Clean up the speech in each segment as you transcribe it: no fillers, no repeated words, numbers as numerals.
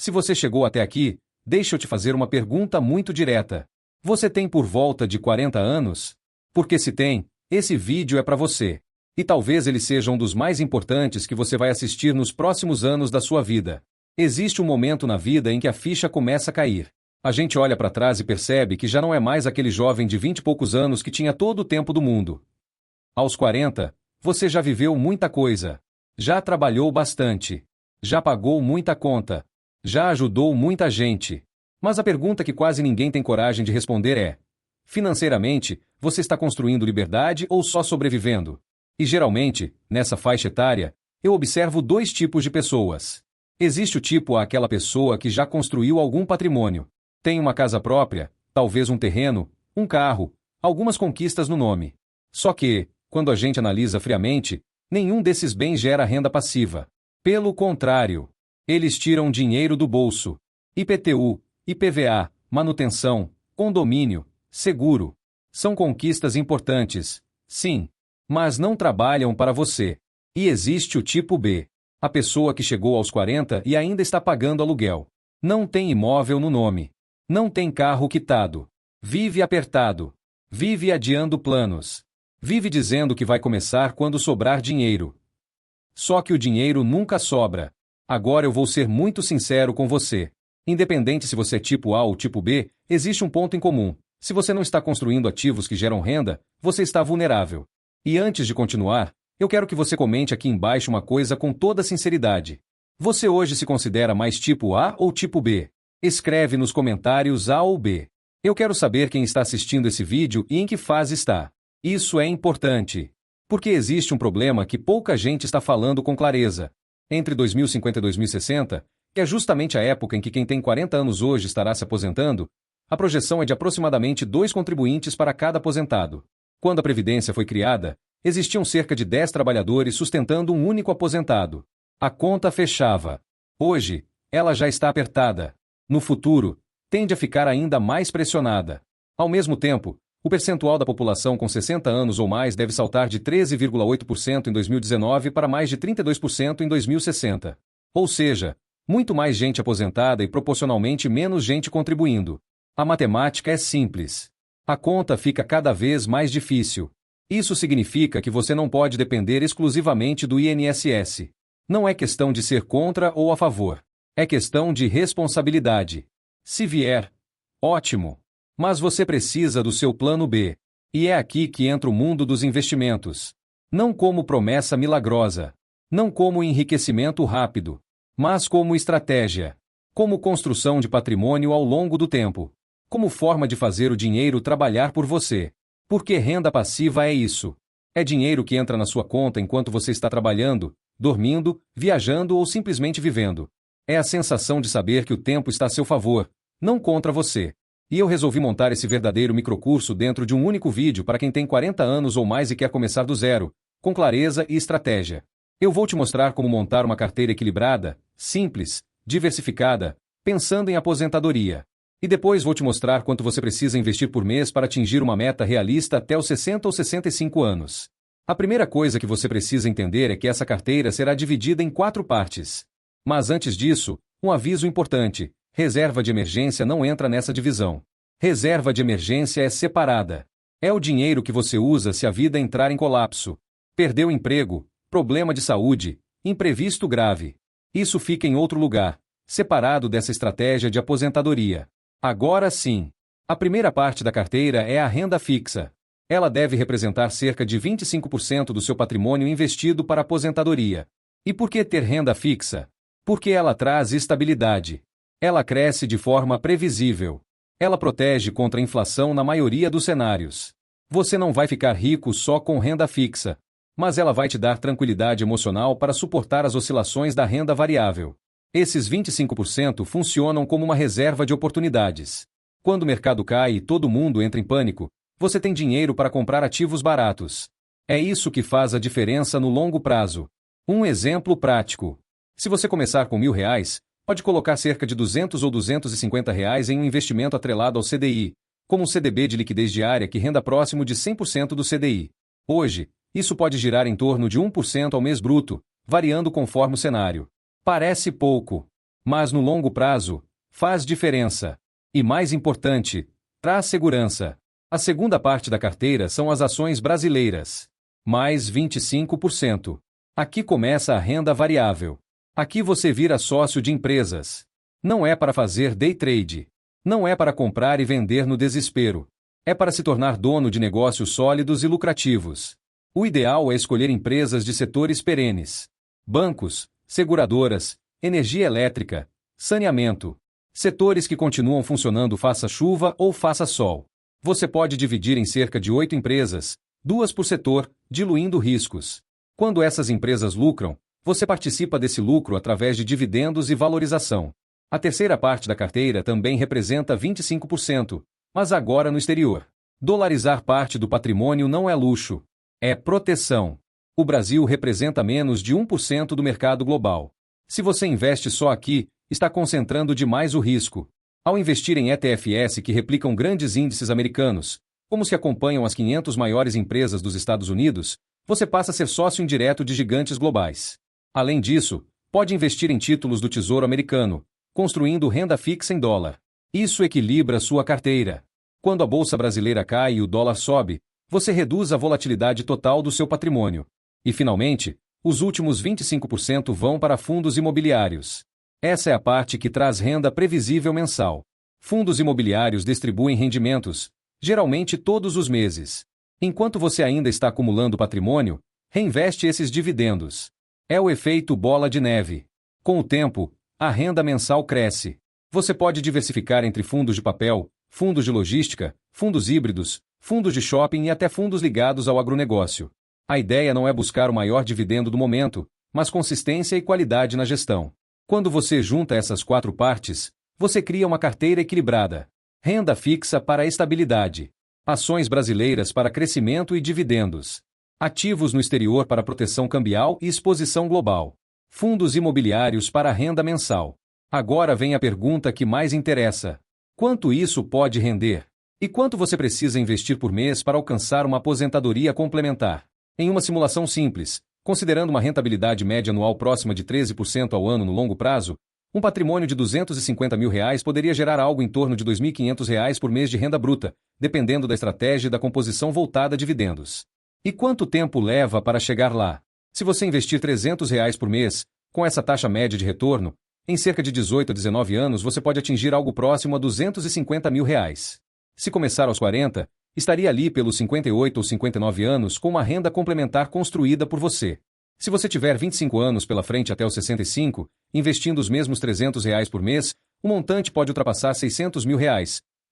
Se você chegou até aqui, deixa eu te fazer uma pergunta muito direta. Você tem por volta de 40 anos? Porque se tem, esse vídeo é para você. E talvez ele seja um dos mais importantes que você vai assistir nos próximos anos da sua vida. Existe um momento na vida em que a ficha começa a cair. A gente olha para trás e percebe que já não é mais aquele jovem de 20 e poucos anos que tinha todo o tempo do mundo. Aos 40, você já viveu muita coisa. Já trabalhou bastante. Já pagou muita conta. Já ajudou muita gente. Mas a pergunta que quase ninguém tem coragem de responder é: financeiramente, você está construindo liberdade ou só sobrevivendo? E geralmente, nessa faixa etária, eu observo dois tipos de pessoas. Existe o tipo aquela pessoa que já construiu algum patrimônio. Tem uma casa própria, talvez um terreno, um carro, algumas conquistas no nome. Só que, quando a gente analisa friamente, nenhum desses bens gera renda passiva. Pelo contrário, eles tiram dinheiro do bolso. IPTU, IPVA, manutenção, condomínio, seguro. São conquistas importantes, sim, mas não trabalham para você. E existe o tipo B. A pessoa que chegou aos 40 e ainda está pagando aluguel. Não tem imóvel no nome. Não tem carro quitado. Vive apertado. Vive adiando planos. Vive dizendo que vai começar quando sobrar dinheiro. Só que o dinheiro nunca sobra. Agora eu vou ser muito sincero com você. Independente se você é tipo A ou tipo B, existe um ponto em comum. Se você não está construindo ativos que geram renda, você está vulnerável. E antes de continuar, eu quero que você comente aqui embaixo uma coisa com toda sinceridade. Você hoje se considera mais tipo A ou tipo B? Escreve nos comentários A ou B. Eu quero saber quem está assistindo esse vídeo e em que fase está. Isso é importante. Porque existe um problema que pouca gente está falando com clareza. Entre 2050 e 2060, que é justamente a época em que quem tem 40 anos hoje estará se aposentando, a projeção é de aproximadamente 2 contribuintes para cada aposentado. Quando a Previdência foi criada, existiam cerca de 10 trabalhadores sustentando um único aposentado. A conta fechava. Hoje, ela já está apertada. No futuro, tende a ficar ainda mais pressionada. Ao mesmo tempo, o percentual da população com 60 anos ou mais deve saltar de 13,8% em 2019 para mais de 32% em 2060. Ou seja, muito mais gente aposentada e proporcionalmente menos gente contribuindo. A matemática é simples. A conta fica cada vez mais difícil. Isso significa que você não pode depender exclusivamente do INSS. Não é questão de ser contra ou a favor. É questão de responsabilidade. Se vier, ótimo. Mas você precisa do seu plano B. E é aqui que entra o mundo dos investimentos. Não como promessa milagrosa. Não como enriquecimento rápido. Mas como estratégia. Como construção de patrimônio ao longo do tempo. Como forma de fazer o dinheiro trabalhar por você. Porque renda passiva é isso. É dinheiro que entra na sua conta enquanto você está trabalhando, dormindo, viajando ou simplesmente vivendo. É a sensação de saber que o tempo está a seu favor, não contra você. E eu resolvi montar esse verdadeiro microcurso dentro de um único vídeo para quem tem 40 anos ou mais e quer começar do zero, com clareza e estratégia. Eu vou te mostrar como montar uma carteira equilibrada, simples, diversificada, pensando em aposentadoria. E depois vou te mostrar quanto você precisa investir por mês para atingir uma meta realista até os 60 ou 65 anos. A primeira coisa que você precisa entender é que essa carteira será dividida em 4 partes. Mas antes disso, um aviso importante: reserva de emergência não entra nessa divisão. Reserva de emergência é separada. É o dinheiro que você usa se a vida entrar em colapso. Perdeu emprego, problema de saúde, imprevisto grave. Isso fica em outro lugar, separado dessa estratégia de aposentadoria. Agora sim. A primeira parte da carteira é a renda fixa. Ela deve representar cerca de 25% do seu patrimônio investido para aposentadoria. E por que ter renda fixa? Porque ela traz estabilidade. Ela cresce de forma previsível. Ela protege contra a inflação na maioria dos cenários. Você não vai ficar rico só com renda fixa, mas ela vai te dar tranquilidade emocional para suportar as oscilações da renda variável. Esses 25% funcionam como uma reserva de oportunidades. Quando o mercado cai e todo mundo entra em pânico, você tem dinheiro para comprar ativos baratos. É isso que faz a diferença no longo prazo. Um exemplo prático. Se você começar com R$ 1.000, pode colocar cerca de R$ 200 ou R$ 250 em um investimento atrelado ao CDI, como um CDB de liquidez diária que renda próximo de 100% do CDI. Hoje, isso pode girar em torno de 1% ao mês bruto, variando conforme o cenário. Parece pouco. Mas no longo prazo, faz diferença. E mais importante, traz segurança. A segunda parte da carteira são as ações brasileiras. Mais 25%. Aqui começa a renda variável. Aqui você vira sócio de empresas. Não é para fazer day trade. Não é para comprar e vender no desespero. É para se tornar dono de negócios sólidos e lucrativos. O ideal é escolher empresas de setores perenes. Bancos, seguradoras, energia elétrica, saneamento. Setores que continuam funcionando faça chuva ou faça sol. Você pode dividir em cerca de 8 empresas, 2 por setor, diluindo riscos. Quando essas empresas lucram, você participa desse lucro através de dividendos e valorização. A terceira parte da carteira também representa 25%, mas agora no exterior. Dolarizar parte do patrimônio não é luxo, é proteção. O Brasil representa menos de 1% do mercado global. Se você investe só aqui, está concentrando demais o risco. Ao investir em ETFs que replicam grandes índices americanos, como se acompanham as 500 maiores empresas dos Estados Unidos, você passa a ser sócio indireto de gigantes globais. Além disso, pode investir em títulos do Tesouro Americano, construindo renda fixa em dólar. Isso equilibra sua carteira. Quando a bolsa brasileira cai e o dólar sobe, você reduz a volatilidade total do seu patrimônio. E, finalmente, os últimos 25% vão para fundos imobiliários. Essa é a parte que traz renda previsível mensal. Fundos imobiliários distribuem rendimentos, geralmente todos os meses. Enquanto você ainda está acumulando patrimônio, reinveste esses dividendos. É o efeito bola de neve. Com o tempo, a renda mensal cresce. Você pode diversificar entre fundos de papel, fundos de logística, fundos híbridos, fundos de shopping e até fundos ligados ao agronegócio. A ideia não é buscar o maior dividendo do momento, mas consistência e qualidade na gestão. Quando você junta essas 4 partes, você cria uma carteira equilibrada. Renda fixa para estabilidade. Ações brasileiras para crescimento e dividendos. Ativos no exterior para proteção cambial e exposição global. Fundos imobiliários para renda mensal. Agora vem a pergunta que mais interessa. Quanto isso pode render? E quanto você precisa investir por mês para alcançar uma aposentadoria complementar? Em uma simulação simples, considerando uma rentabilidade média anual próxima de 13% ao ano no longo prazo, um patrimônio de R$ 250 mil poderia gerar algo em torno de R$ 2.500 por mês de renda bruta, dependendo da estratégia e da composição voltada a dividendos. E quanto tempo leva para chegar lá? Se você investir R$ 300 por mês, com essa taxa média de retorno, em cerca de 18 a 19 anos você pode atingir algo próximo a R$ 250 mil. Se começar aos 40, estaria ali pelos 58 ou 59 anos com uma renda complementar construída por você. Se você tiver 25 anos pela frente até os 65, investindo os mesmos R$ 300 por mês, o montante pode ultrapassar R$ 600 mil,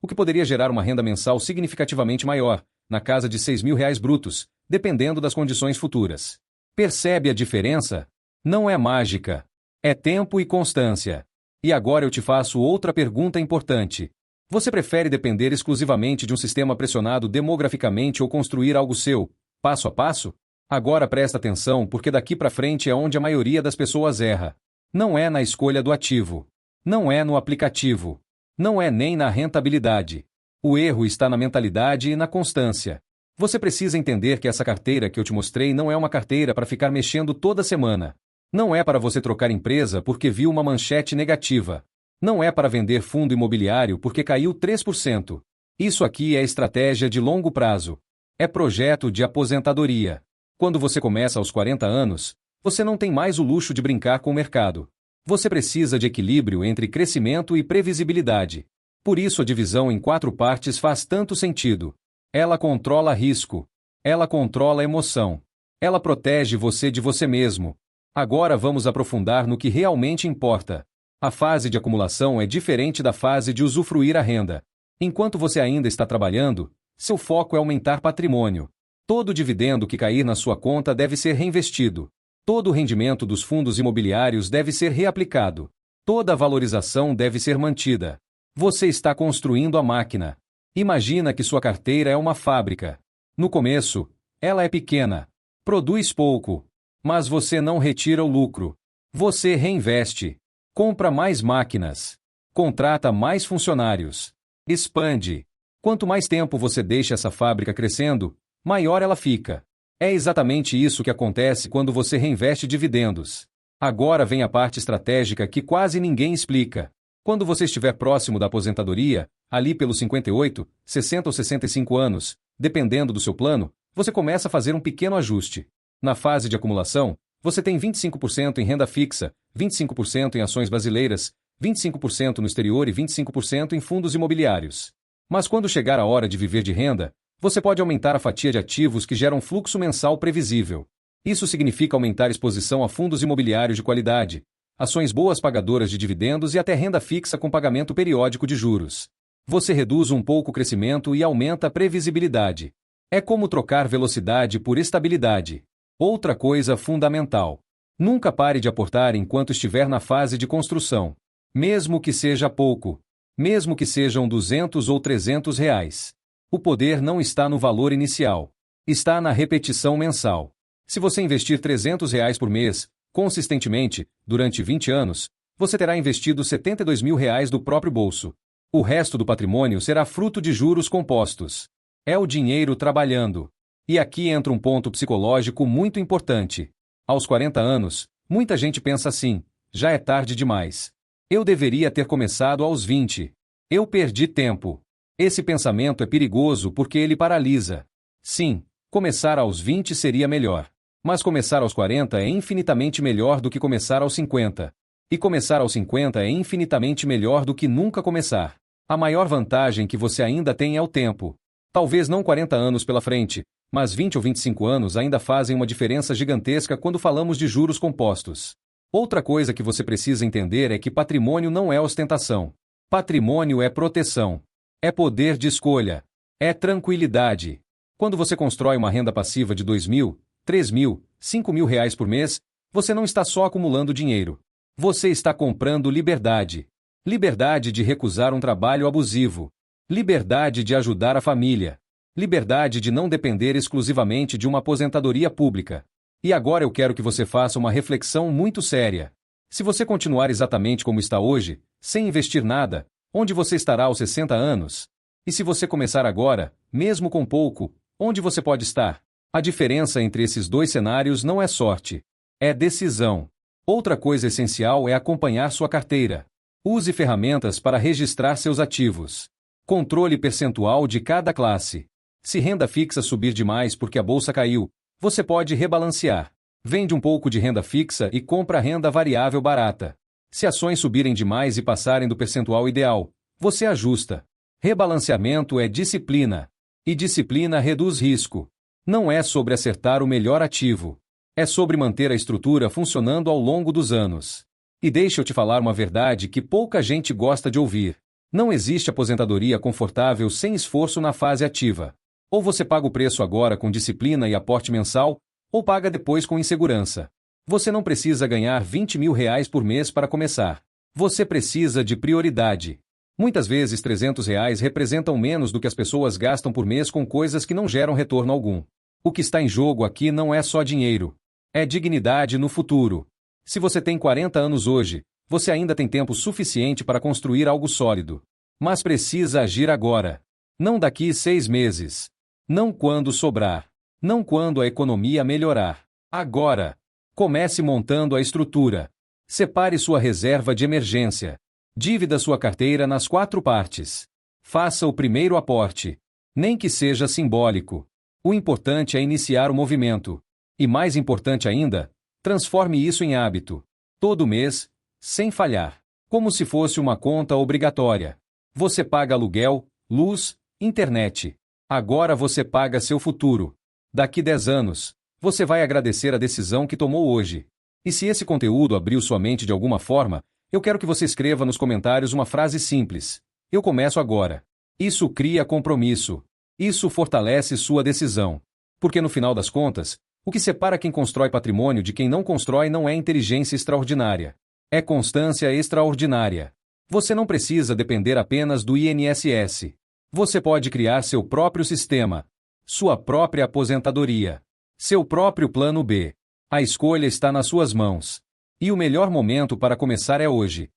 o que poderia gerar uma renda mensal significativamente maior, na casa de R$ 6 mil brutos, dependendo das condições futuras. Percebe a diferença? Não é mágica. É tempo e constância. E agora eu te faço outra pergunta importante. Você prefere depender exclusivamente de um sistema pressionado demograficamente ou construir algo seu, passo a passo? Agora presta atenção porque daqui para frente é onde a maioria das pessoas erra. Não é na escolha do ativo. Não é no aplicativo. Não é nem na rentabilidade. O erro está na mentalidade e na constância. Você precisa entender que essa carteira que eu te mostrei não é uma carteira para ficar mexendo toda semana. Não é para você trocar empresa porque viu uma manchete negativa. Não é para vender fundo imobiliário porque caiu 3%. Isso aqui é estratégia de longo prazo. É projeto de aposentadoria. Quando você começa aos 40 anos, você não tem mais o luxo de brincar com o mercado. Você precisa de equilíbrio entre crescimento e previsibilidade. Por isso a divisão em 4 partes faz tanto sentido. Ela controla risco. Ela controla emoção. Ela protege você de você mesmo. Agora vamos aprofundar no que realmente importa. A fase de acumulação é diferente da fase de usufruir a renda. Enquanto você ainda está trabalhando, seu foco é aumentar patrimônio. Todo dividendo que cair na sua conta deve ser reinvestido. Todo o rendimento dos fundos imobiliários deve ser reaplicado. Toda a valorização deve ser mantida. Você está construindo a máquina. Imagina que sua carteira é uma fábrica. No começo, ela é pequena. Produz pouco. Mas você não retira o lucro. Você reinveste. Compra mais máquinas. Contrata mais funcionários. Expande. Quanto mais tempo você deixa essa fábrica crescendo, maior ela fica. É exatamente isso que acontece quando você reinveste dividendos. Agora vem a parte estratégica que quase ninguém explica. Quando você estiver próximo da aposentadoria, ali pelos 58, 60 ou 65 anos, dependendo do seu plano, você começa a fazer um pequeno ajuste. Na fase de acumulação, você tem 25% em renda fixa, 25% em ações brasileiras, 25% no exterior e 25% em fundos imobiliários. Mas quando chegar a hora de viver de renda, você pode aumentar a fatia de ativos que geram fluxo mensal previsível. Isso significa aumentar a exposição a fundos imobiliários de qualidade, ações boas pagadoras de dividendos e até renda fixa com pagamento periódico de juros. Você reduz um pouco o crescimento e aumenta a previsibilidade. É como trocar velocidade por estabilidade. Outra coisa fundamental: nunca pare de aportar enquanto estiver na fase de construção. Mesmo que seja pouco. Mesmo que sejam 200 ou 300 reais. O poder não está no valor inicial. Está na repetição mensal. Se você investir 300 reais por mês, consistentemente, durante 20 anos, você terá investido 72 mil reais do próprio bolso. O resto do patrimônio será fruto de juros compostos. É o dinheiro trabalhando. E aqui entra um ponto psicológico muito importante. Aos 40 anos, muita gente pensa assim: já é tarde demais. Eu deveria ter começado aos 20. Eu perdi tempo. Esse pensamento é perigoso porque ele paralisa. Sim, começar aos 20 seria melhor. Mas começar aos 40 é infinitamente melhor do que começar aos 50. E começar aos 50 é infinitamente melhor do que nunca começar. A maior vantagem que você ainda tem é o tempo. Talvez não 40 anos pela frente, mas 20 ou 25 anos ainda fazem uma diferença gigantesca quando falamos de juros compostos. Outra coisa que você precisa entender é que patrimônio não é ostentação. Patrimônio é proteção. É poder de escolha. É tranquilidade. Quando você constrói uma renda passiva de 2 mil, 3 mil, 5 mil reais por mês, você não está só acumulando dinheiro. Você está comprando liberdade. Liberdade de recusar um trabalho abusivo. Liberdade de ajudar a família. Liberdade de não depender exclusivamente de uma aposentadoria pública. E agora eu quero que você faça uma reflexão muito séria. Se você continuar exatamente como está hoje, sem investir nada, onde você estará aos 60 anos? E se você começar agora, mesmo com pouco, onde você pode estar? A diferença entre esses dois cenários não é sorte. É decisão. Outra coisa essencial é acompanhar sua carteira. Use ferramentas para registrar seus ativos. Controle percentual de cada classe. Se renda fixa subir demais porque a bolsa caiu, você pode rebalancear. Vende um pouco de renda fixa e compra renda variável barata. Se ações subirem demais e passarem do percentual ideal, você ajusta. Rebalanceamento é disciplina. E disciplina reduz risco. Não é sobre acertar o melhor ativo. É sobre manter a estrutura funcionando ao longo dos anos. E deixa eu te falar uma verdade que pouca gente gosta de ouvir. Não existe aposentadoria confortável sem esforço na fase ativa. Ou você paga o preço agora com disciplina e aporte mensal, ou paga depois com insegurança. Você não precisa ganhar 20 mil reais por mês para começar. Você precisa de prioridade. Muitas vezes 300 reais representam menos do que as pessoas gastam por mês com coisas que não geram retorno algum. O que está em jogo aqui não é só dinheiro. É dignidade no futuro. Se você tem 40 anos hoje, você ainda tem tempo suficiente para construir algo sólido. Mas precisa agir agora. Não daqui 6 meses. Não quando sobrar. Não quando a economia melhorar. Agora. Comece montando a estrutura. Separe sua reserva de emergência. Dívida sua carteira nas 4 partes. Faça o primeiro aporte. Nem que seja simbólico. O importante é iniciar o movimento. E mais importante ainda, transforme isso em hábito. Todo mês, sem falhar. Como se fosse uma conta obrigatória. Você paga aluguel, luz, internet. Agora você paga seu futuro. Daqui 10 anos, você vai agradecer a decisão que tomou hoje. E se esse conteúdo abriu sua mente de alguma forma, eu quero que você escreva nos comentários uma frase simples. Eu começo agora. Isso cria compromisso. Isso fortalece sua decisão. Porque no final das contas, o que separa quem constrói patrimônio de quem não constrói não é inteligência extraordinária. É constância extraordinária. Você não precisa depender apenas do INSS. Você pode criar seu próprio sistema. Sua própria aposentadoria. Seu próprio plano B. A escolha está nas suas mãos. E o melhor momento para começar é hoje.